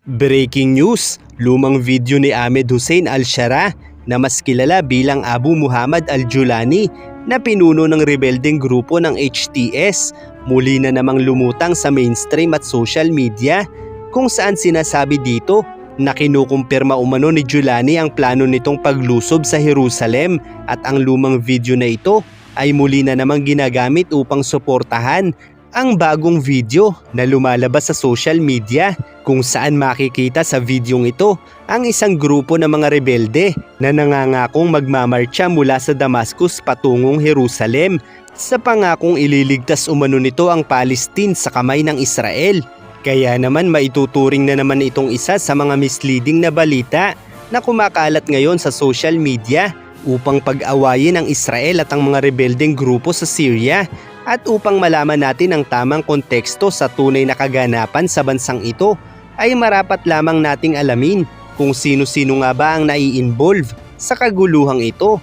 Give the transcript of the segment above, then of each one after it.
Breaking news, lumang video ni Ahmed Hussein al-Shara na mas kilala bilang Abu Muhammad al-Julani na pinuno ng rebeldeng grupo ng HTS muli na namang lumutang sa mainstream at social media kung saan sinasabi dito na kinukumpirma umano ni Julani ang plano nitong paglusob sa Jerusalem at ang lumang video na ito ay muli na namang ginagamit upang suportahan ang bagong video na lumalabas sa social media kung saan makikita sa videong ito ang isang grupo ng mga rebelde na nangangakong magmamarcha mula sa Damascus patungong Jerusalem sa pangakong ililigtas umano nito ang Palestine sa kamay ng Israel. Kaya naman maituturing na naman itong isa sa mga misleading na balita na kumakalat ngayon sa social media upang pag-awayin ang Israel at ang mga rebeldeng grupo sa Syria at upang malaman natin ang tamang konteksto sa tunay na kaganapan sa bansang ito ay marapat lamang nating alamin kung sino-sino nga ba ang nai-involve sa kaguluhang ito.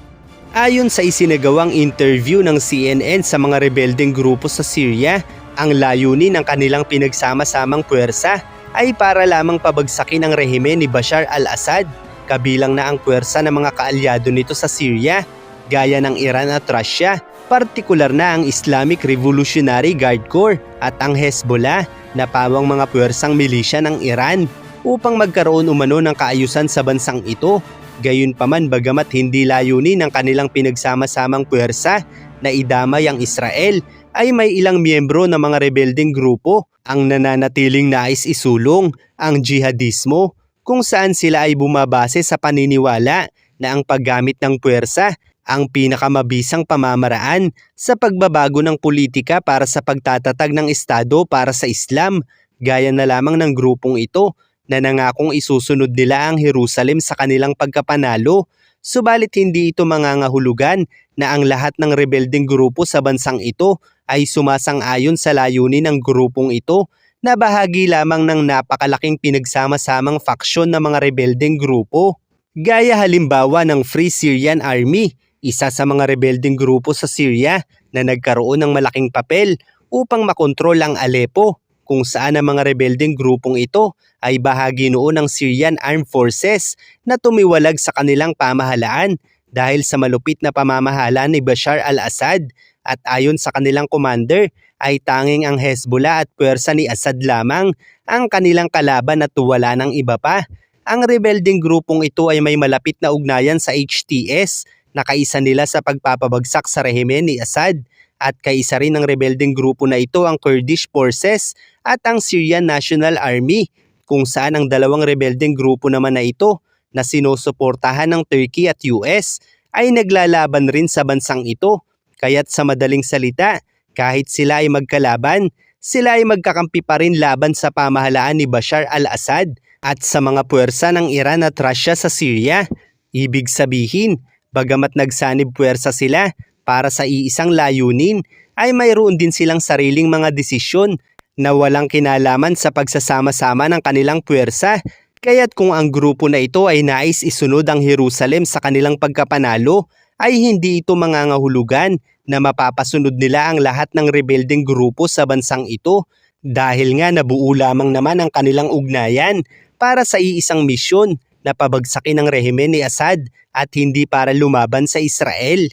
Ayon sa isinagawang interview ng CNN sa mga rebeldeng grupo sa Syria, ang layunin ng kanilang pinagsama-samang puwersa ay para lamang pabagsakin ang rehime ni Bashar al-Assad, kabilang na ang puwersa ng mga kaalyado nito sa Syria gaya ng Iran at Russia, partikular na ang Islamic Revolutionary Guard Corps at ang Hezbollah na pawang mga puwersang milisya ng Iran upang magkaroon umano ng kaayusan sa bansang ito. Gayunpaman bagamat hindi layunin ng kanilang pinagsama-samang puwersa na idamay ang Israel, ay may ilang miyembro ng mga rebeldeng grupo ang nananatiling nais isulong ang jihadismo kung saan sila ay bumabase sa paniniwala na ang paggamit ng puwersa ang pinakamabisang pamamaraan sa pagbabago ng politika para sa pagtatatag ng Estado para sa Islam, gaya na lamang ng grupong ito na nangakong isusunod nila ang Jerusalem sa kanilang pagkapanalo. Subalit hindi ito mangangahulugan na ang lahat ng rebeldeng grupo sa bansang ito ay sumasang-ayon sa layunin ng grupong ito na bahagi lamang ng napakalaking pinagsama-samang faksyon ng mga rebeldeng grupo. Gaya halimbawa ng Free Syrian Army, isa sa mga rebeldeng grupo sa Syria na nagkaroon ng malaking papel upang makontrol ang Aleppo, kung saan ang mga rebeldeng grupong ito ay bahagi noon ng Syrian Armed Forces na tumiwalag sa kanilang pamahalaan dahil sa malupit na pamamahala ni Bashar al-Assad, at ayon sa kanilang commander ay tanging ang Hezbollah at puwersa ni Assad lamang ang kanilang kalaban at wala ng iba pa. Ang rebeldeng grupong ito ay may malapit na ugnayan sa HTS na kaisa nila sa pagpapabagsak sa rehime ni Assad, at kaisa rin ng rebeldeng grupo na ito ang Kurdish Forces at ang Syrian National Army, kung saan ang dalawang rebeldeng grupo naman na ito na sinusuportahan ng Turkey at US ay naglalaban rin sa bansang ito. Kaya't sa madaling salita, kahit sila ay magkalaban, sila ay magkakampi pa rin laban sa pamahalaan ni Bashar al-Assad at sa mga puwersa ng Iran at Russia sa Syria. Ibig sabihin, bagamat nagsanib puwersa sila para sa iisang layunin, ay mayroon din silang sariling mga desisyon na walang kinalaman sa pagsasama-sama ng kanilang puwersa. Kaya't kung ang grupo na ito ay nais isunod ang Jerusalem sa kanilang pagkapanalo, ay hindi ito mangangahulugan na mapapasunod nila ang lahat ng rebeldeng grupo sa bansang ito, dahil nga nabuo lamang naman ang kanilang ugnayan para sa iisang misyon na pabagsakin ang rehime ni Assad at hindi para lumaban sa Israel.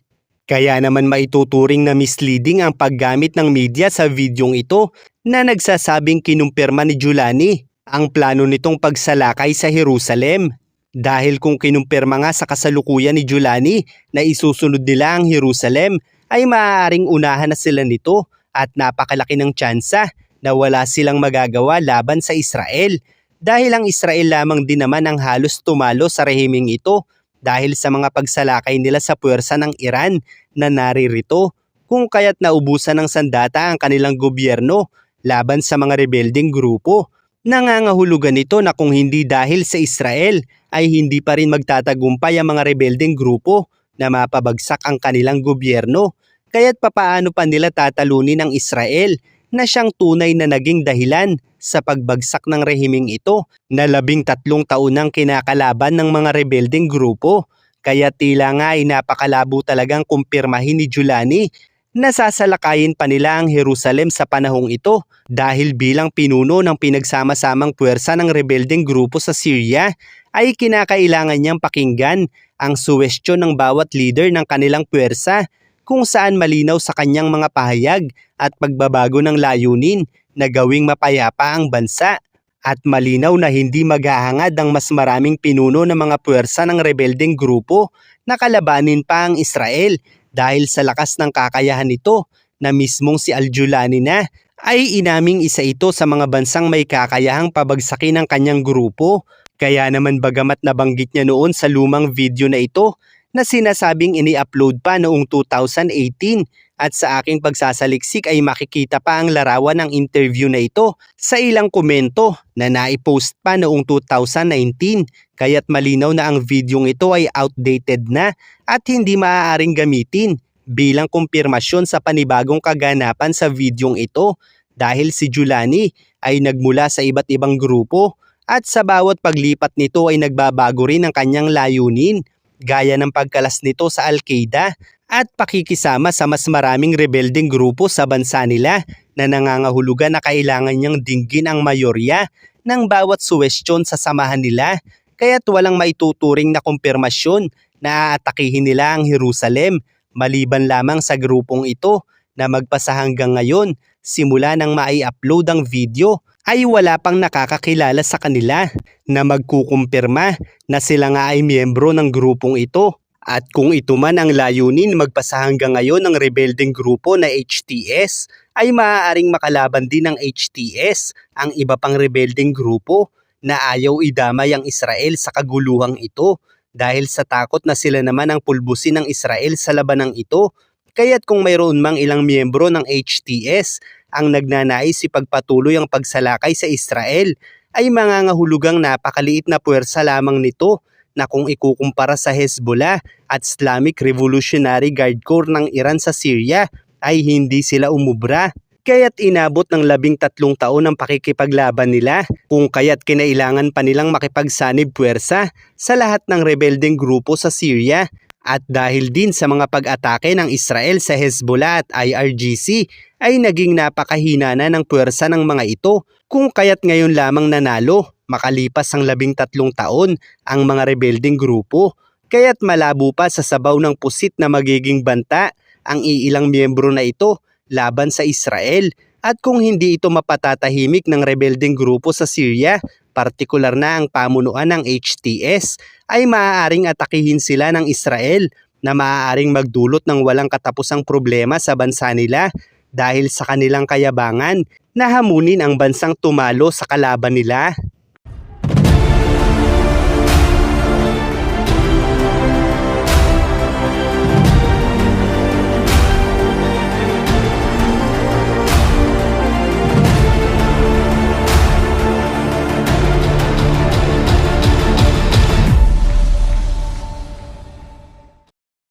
Kaya naman maituturing na misleading ang paggamit ng media sa videong ito na nagsasabing kinumpirma ni Julani ang plano nitong pagsalakay sa Jerusalem. Dahil kung kinumpirma nga sa kasalukuyan ni Julani na isusunod nila ang Jerusalem, ay maaaring unahan na sila nito at napakalaki ng tsansa na wala silang magagawa laban sa Israel, dahil ang Israel lamang din naman ang halos tumalo sa rehimeng ito dahil sa mga pagsalakay nila sa puwersa ng Iran na naririto, kung kaya't naubusan ng sandata ang kanilang gobyerno laban sa mga rebeldeng grupo. Nangangahulugan ito na kung hindi dahil sa Israel ay hindi pa rin magtatagumpay ang mga rebeldeng grupo na mapabagsak ang kanilang gobyerno. Kaya't papaano pa nila tatalunin ang Israel na siyang tunay na naging dahilan sa pagbagsak ng rehimeng ito na 13 taon nang kinakalaban ng mga rebeldeng grupo. Kaya tila nga ay napakalabo talagang kumpirmahin ni Julani Nasasalakayin pa nila ang Jerusalem sa panahong ito dahil bilang pinuno ng pinagsama-samang puwersa ng rebeldeng grupo sa Syria ay kinakailangan niyang pakinggan ang suwestyon ng bawat leader ng kanilang puwersa kung saan malinaw sa kanyang mga pahayag at pagbabago ng layunin na gawing mapayapa ang bansa at malinaw na hindi maghahangad ang mas maraming pinuno ng mga puwersa ng rebeldeng grupo na kalabanin pa ang Israel dahil sa lakas ng kakayahan nito na mismong si Al-Julani na ay inaming isa ito sa mga bansang may kakayahang pabagsakin ng kanyang grupo. Kaya naman bagamat nabanggit niya noon sa lumang video na ito na sinasabing ini-upload pa noong 2018 at sa aking pagsasaliksik ay makikita pa ang larawan ng interview na ito sa ilang komento na naipost pa noong 2019 kaya't malinaw na ang videong ito ay outdated na at hindi maaaring gamitin bilang kumpirmasyon sa panibagong kaganapan sa videong ito dahil si Julani ay nagmula sa iba't ibang grupo at sa bawat paglipat nito ay nagbabago rin ang kanyang layunin gaya ng pagkalas nito sa Al-Qaeda at pakikisama sa mas maraming rebeldeng grupo sa bansa nila na nangangahulugan na kailangan niyang dinggin ang mayorya ng bawat suwestyon sa samahan nila kaya't walang maituturing na kumpirmasyon na aatakihin nila ang Jerusalem maliban lamang sa grupong ito na magpasa hanggang ngayon simula nang mai-upload ang video ay wala pang nakakakilala sa kanila na magkukumpirma na sila nga ay miyembro ng grupong ito. At kung ito man ang layunin magpasa hanggang ngayon ng rebeldeng grupo na HTS, ay maaaring makalaban din ng HTS ang iba pang rebeldeng grupo na ayaw idamay ang Israel sa kaguluhang ito dahil sa takot na sila naman ang pulbusin ng Israel sa labanang ito. Kaya't kung mayroon mang ilang miyembro ng HTS ang nagnanais ipagpatuloy ang pagsalakay sa Israel, ay mangangahulugang napakaliit na puwersa lamang nito na kung ikukumpara sa Hezbollah at Islamic Revolutionary Guard Corps ng Iran sa Syria ay hindi sila umubra. Kaya't inabot ng 13 taon ang pakikipaglaban nila kung kaya't kinailangan pa nilang makipagsanib puwersa sa lahat ng rebeldeng grupo sa Syria. At dahil din sa mga pag-atake ng Israel sa Hezbollah at IRGC ay naging napakahina na ng puwersa ng mga ito kung kaya't ngayon lamang nanalo makalipas ang 13 taon ang mga rebeldeng grupo. Kaya't malabo pa sa sabaw ng pusit na magiging banta ang iilang miyembro na ito laban sa Israel at kung hindi ito mapatatahimik ng rebeldeng grupo sa Syria, partikular na ang pamunuan ng HTS, ay maaaring atakihin sila ng Israel na maaaring magdulot ng walang katapusang problema sa bansa nila dahil sa kanilang kayabangan na hamunin ang bansang tumalo sa kalaban nila.